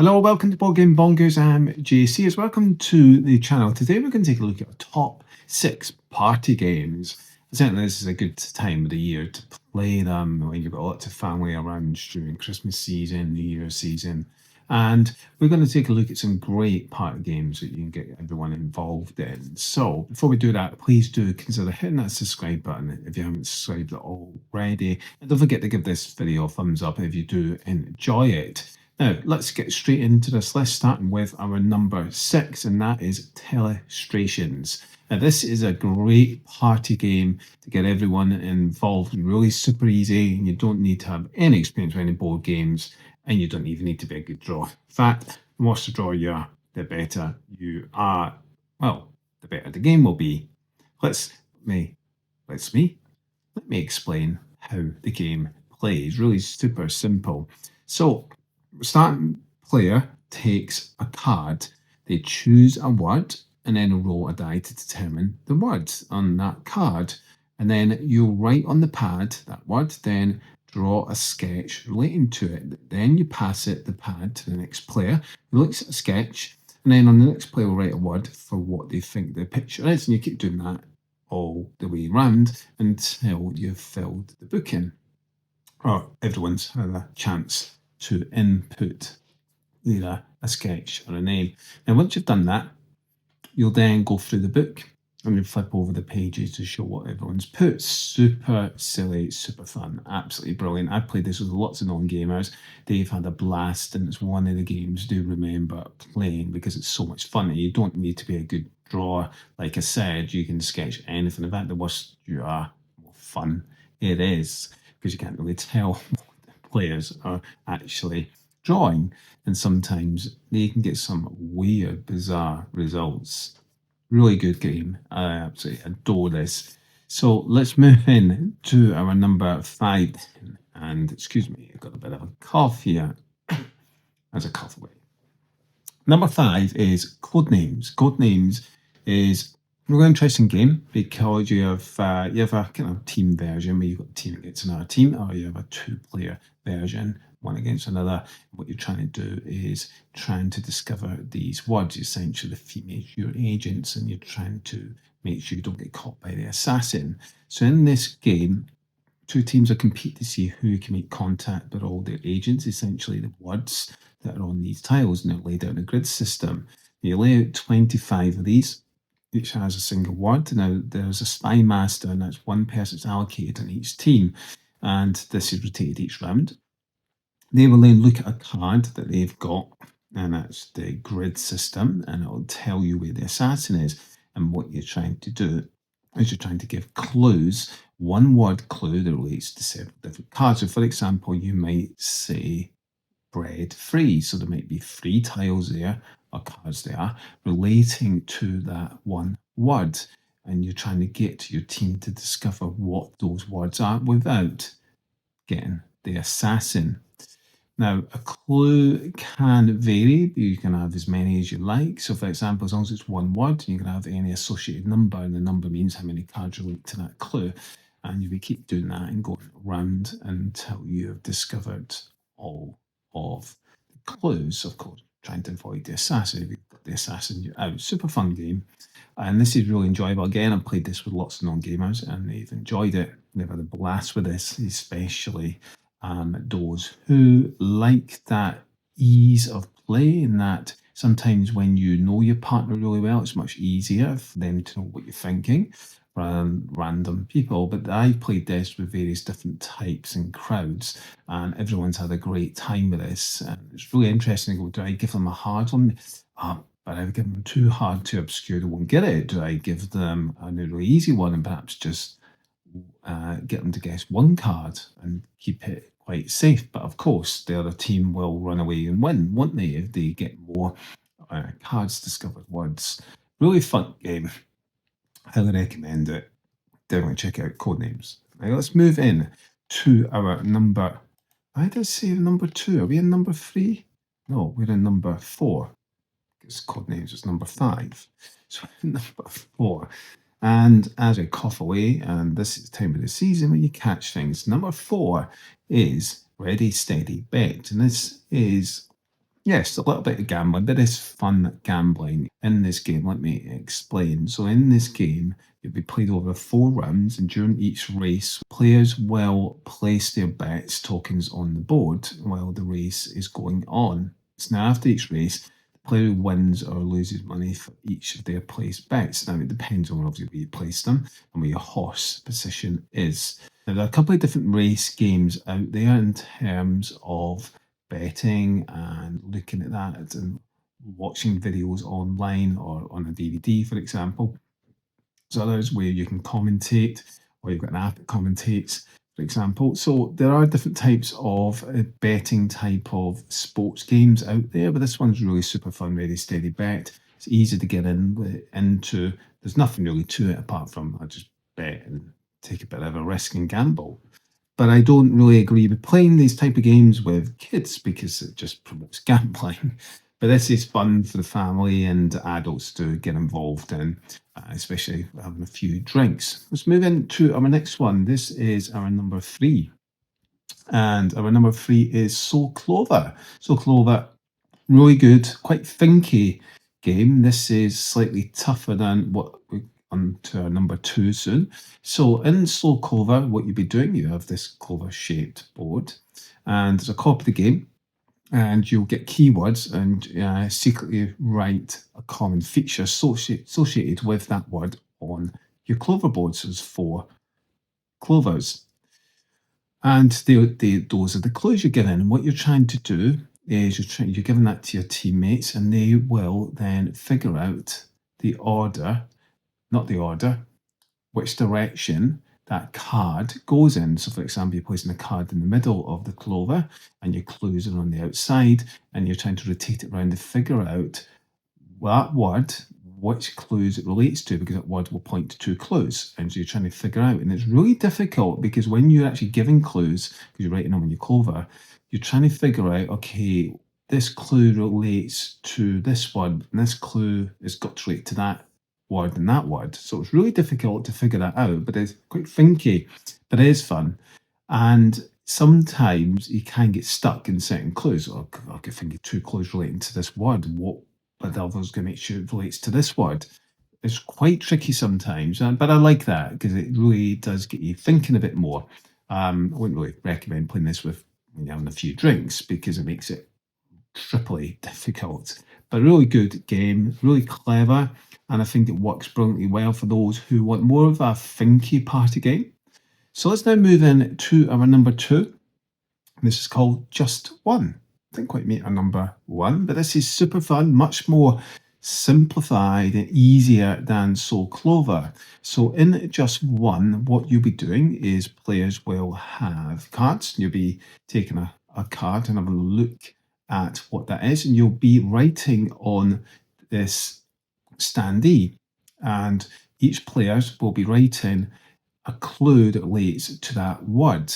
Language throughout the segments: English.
Hello, welcome to Board Game Bonkers. I'm JC. Welcome to the channel. Today we're going to take a look at our top 6 party games. Certainly this is a good time of the year to play them when you've got lots of family around during Christmas season, New Year season. And we're going to take a look at some great party games that you can get everyone involved in. So before we do that, please do consider hitting that subscribe button if you haven't subscribed already. And don't forget to give this video a thumbs up if you do enjoy it. Now, let's get straight into this. Let's start with our number 6, and that is Telestrations. Now, this is a great party game to get everyone involved. Really super easy, and you don't need to have any experience with any board games, and you don't even need to be a good drawer. In fact, the worse the drawer you are, the better you are. Well, the better the game will be. Let me explain how the game plays. Really super simple. So, starting player takes a card, they choose a word, and then roll a die to determine the words on that card. And then you'll write on the pad that word, then draw a sketch relating to it. Then you pass the pad to the next player, who looks at a sketch, and then on the next player will write a word for what they think the picture is. And you keep doing that all the way around until you've filled the book in. Or everyone's had a chance to input either a sketch or a name. Now, once you've done that, you'll then go through the book and you flip over the pages to show what everyone's put. Super silly, super fun, absolutely brilliant. I've played this with lots of non-gamers. They've had a blast, and it's one of the games I do remember playing because it's so much fun. And you don't need to be a good drawer. Like I said, you can sketch anything. In fact, the worse you are, the more fun it is, because you can't really tell players are actually drawing, and sometimes they can get some weird, bizarre results. Really good game. I absolutely adore this. So let's move in to our number 5. And excuse me, I've got a bit of a cough here. There's a cough away. Number 5 is Codenames. Codenames is a really interesting game because you have a kind of team version where you've got a team against another team, or you have a 2-player version, one against another. What you're trying to do is trying to discover these words. Essentially, the females, your agents, and you're trying to make sure you don't get caught by the assassin. So in this game, 2 teams are competing to see who can make contact with all their agents, essentially the words that are on these tiles, and they're laid out in a grid system. You lay out 25 of these. Each has a single word. Now, there's a spy master, and that's one person that's allocated on each team, and this is rotated each round. They will then look at a card that they've got, and that's the grid system, and it will tell you where the assassin is. And what you're trying to do is you're trying to give clues, one word clue that relates to several different cards. So, for example, you might say bread free. So there might be 3 tiles there, or cards there, relating to that one word. And you're trying to get your team to discover what those words are without getting the assassin. Now, a clue can vary. You can have as many as you like. So, for example, as long as it's one word, you can have any associated number, and the number means how many cards relate to that clue. And you will keep doing that and going around until you have discovered all of the clues. Of course, trying to avoid the assassin. If you've got the assassin, you're out. Super fun game. And this is really enjoyable. Again, I've played this with lots of non-gamers, and they've enjoyed it. They've had a blast with this, especially those who like that ease of play, and that sometimes when you know your partner really well, it's much easier for them to know what you're thinking rather than random people. But I've played this with various different types and crowds, and everyone's had a great time with this. And it's really interesting to go, do I give them a hard one? But I would give them too hard, too obscure, they won't get it. Do I give them a really easy one and perhaps just get them to guess one card and keep it quite safe? But of course, the other team will run away and win, won't they, if they get more cards, discovered words. Really fun game. Highly recommend it. Definitely check out Codenames. Now let's move in to our number. I did say number 2. Are we in number 3? No, we're in number 4. Because Codenames is number 5. So number 4. And as I cough away, and this is the time of the season when you catch things, number 4 is Ready, Steady, Bet. And this is Yes, a little bit of gambling. There is fun gambling in this game. Let me explain. So, in this game, it'll be played over 4 rounds, and during each race, players will place their bets tokens on the board while the race is going on. So, now after each race, the player who wins or loses money for each of their placed bets. Now, it depends on obviously where you place them and where your horse position is. Now, there are a couple of different race games out there in terms of betting and looking at that and watching videos online or on a DVD, for example. There's others where you can commentate, or you've got an app that commentates, for example. So there are different types of betting type of sports games out there, but this one's really super fun, very steady bet. It's easy to get into. There's nothing really to it apart from I just bet and take a bit of a risk and gamble. But I don't really agree with playing these type of games with kids because it just promotes gambling. But this is fun for the family and adults to get involved in, especially having a few drinks. Let's move into our next one. This is our number 3. And our number 3 is Soul Clover. Soul Clover, really good, quite thinky game. This is slightly tougher than what we on to our number 2 soon. So in Slow Clover, what you'll be doing, you have this clover-shaped board, and there's a copy of the game, and you'll get keywords and secretly write a common feature associated with that word on your clover board. So there's 4 clovers. And those are the clues you're given. And what you're trying to do is you're giving that to your teammates, and they will then figure out the order, not the order, which direction that card goes in. So, for example, you're placing a card in the middle of the clover, and your clues are on the outside, and you're trying to rotate it around to figure out that word, which clues it relates to, because that word will point to 2 clues. And so you're trying to figure out, and it's really difficult because when you're actually giving clues, because you're writing them on your clover, you're trying to figure out, okay, this clue relates to this word, and this clue has got to relate to that word and that word. So it's really difficult to figure that out, but it's quite thinky, but it is fun. And sometimes you can get stuck in certain clues. Or I could think of 2 clues relating to this word. What but the other's going to make sure it relates to this word. It's quite tricky sometimes, but I like that because it really does get you thinking a bit more. I wouldn't really recommend playing this with when you're having a few drinks because it makes it triply difficult. But a really good game, really clever, and I think it works brilliantly well for those who want more of a thinky party game. So let's now move in to our number 2. This is called Just One. Didn't quite meet our number 1, but this is super fun, much more simplified and easier than Soul Clover. So in Just One, what you'll be doing is players will have cards. You'll be taking a card and having a look at what that is, and you'll be writing on this standee. And each player will be writing a clue that relates to that word.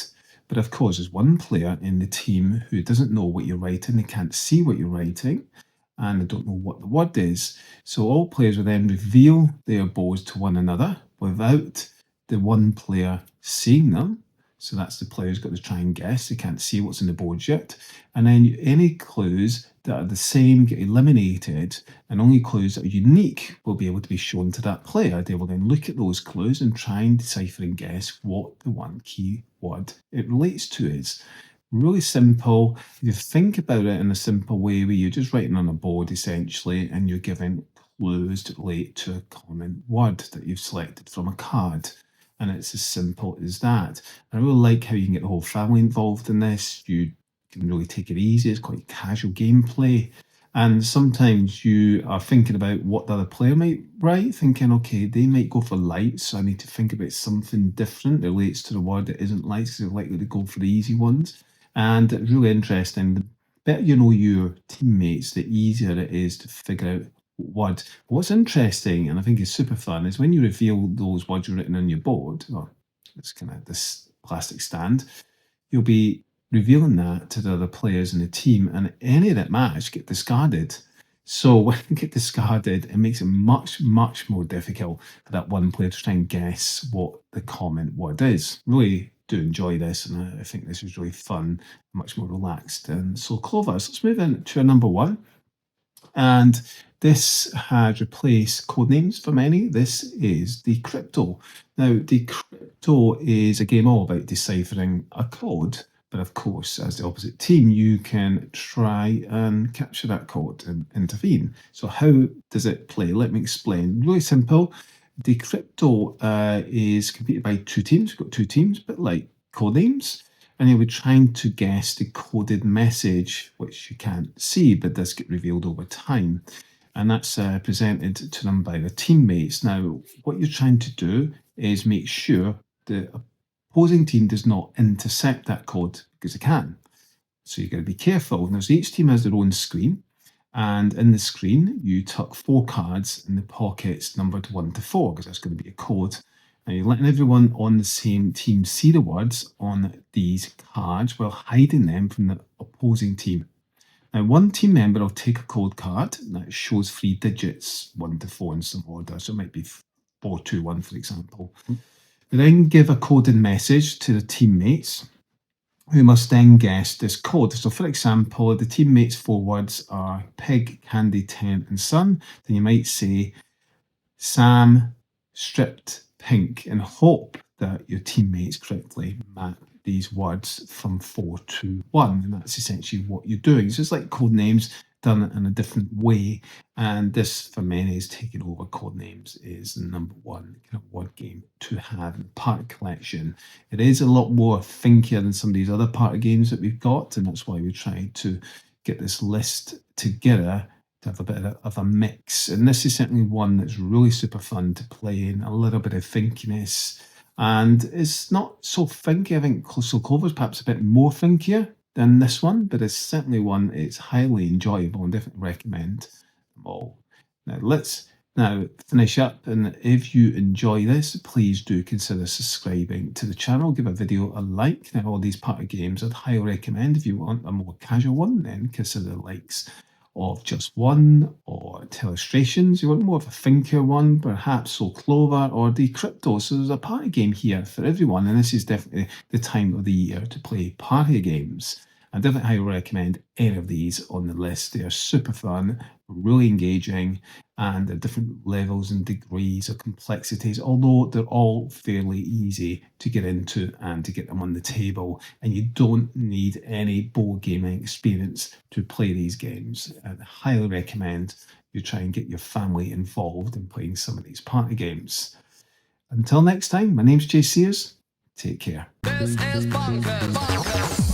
But of course, there's one player in the team who doesn't know what you're writing, they can't see what you're writing, and they don't know what the word is. So all players will then reveal their boards to one another without the one player seeing them. So that's the player who's got to try and guess. They can't see what's in the boards yet. And then any clues that are the same get eliminated, and only clues that are unique will be able to be shown to that player. They will then look at those clues and try and decipher and guess what the one key word it relates to is. Really simple. If you think about it in a simple way where you're just writing on a board essentially, and you're giving clues that relate to a common word that you've selected from a card. And it's as simple as that. I really like how you can get the whole family involved in this. You can really take it easy. It's quite casual gameplay. And sometimes you are thinking about what the other player might write, thinking, okay, they might go for light, so I need to think about something different that relates to the word that isn't light, because they're likely to go for the easy ones. And it's really interesting. The better you know your teammates, the easier it is to figure out word. What's interesting, and I think is super fun, is when you reveal those words written on your board, or it's kind of this plastic stand, you'll be revealing that to the other players in the team, and any that match get discarded. So when they get discarded, it makes it much, much more difficult for that one player to try and guess what the common word is. Really do enjoy this, and I think this is really fun, much more relaxed and so clever. So let's move in to number one. And this has replaced codenames for many. This is Decrypto. Now, Decrypto is a game all about deciphering a code. But of course, as the opposite team, you can try and capture that code and intervene. So how does it play? Let me explain. Really simple. Decrypto is competed by two teams. We've got two teams, but like codenames. And you'll be trying to guess the coded message, which you can't see, but does get revealed over time. And that's presented to them by their teammates. Now, what you're trying to do is make sure the opposing team does not intercept that code, because they can. So you've got to be careful. Now, so each team has their own screen. And in the screen, you tuck 4 cards in the pockets numbered 1 to 4, because that's going to be a code. Now, you're letting everyone on the same team see the words on these cards while hiding them from the opposing team. Now, one team member will take a code card that shows 3 digits, 1 to 4 in some order. So it might be 421, for example. They then give a coded message to the teammates, who must then guess this code. So, for example, the teammates' 4 words are pig, candy, tent, and sun. Then you might say Sam stripped pink, and hope that your teammates correctly map these words from 4 to 1. And that's essentially what you're doing. So it's like code names done in a different way. And this, for many, is taking over code names is the number one kind of word game to have in part collection. It is a lot more thinkier than some of these other party games that we've got, and that's why we're trying to get this list together to have a bit of a mix. And this is certainly one that's really super fun to play in, a little bit of thinkiness. And it's not so thinky. I think So Clover's perhaps a bit more thinkier than this one, but it's certainly one, it's highly enjoyable and definitely recommend them all. Now let's finish up, and if you enjoy this, please do consider subscribing to the channel, give a video a like. Now, all these party games I'd highly recommend. If you want a more casual one, then consider the likes of Just One or Telestrations. You want more of a thinker one, perhaps So Clover or Decrypto. So there's a party game here for everyone, and this is definitely the time of the year to play party games. I definitely highly recommend any of these on the list. They are super fun, really engaging, and at different levels and degrees of complexities, although they're all fairly easy to get into and to get them on the table. And you don't need any board gaming experience to play these games. I highly recommend you try and get your family involved in playing some of these party games. Until next time, my name's Jay Sears. Take care. This is Bonkers.